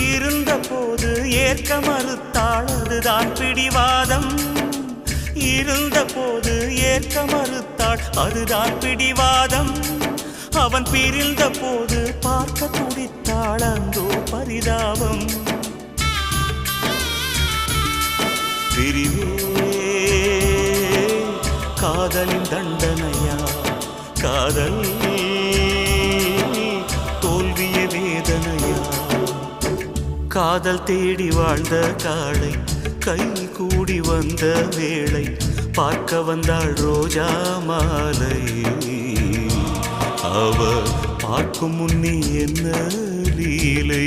இருந்த போது ஏற்க மறுத்தாள் அதுதான் பிடிவாதம். இருந்த போது ஏற்க மறுத்தாள் அதுதான் பிடிவாதம். அவன் பிரிந்த போது பார்க்க துடித்தாள் அந்தோ பரிதாபம். பிரிவே காதலின் தண்டனையா, காதல் தோல்விய வேதனையா. காதல் தேடி வாழ்ந்த காளை கை கூடி வந்த வேளை பார்க்க வந்தாள் ரோஜா மாலை. அவ பார்க்கும் முன்னே என்ன லீலை.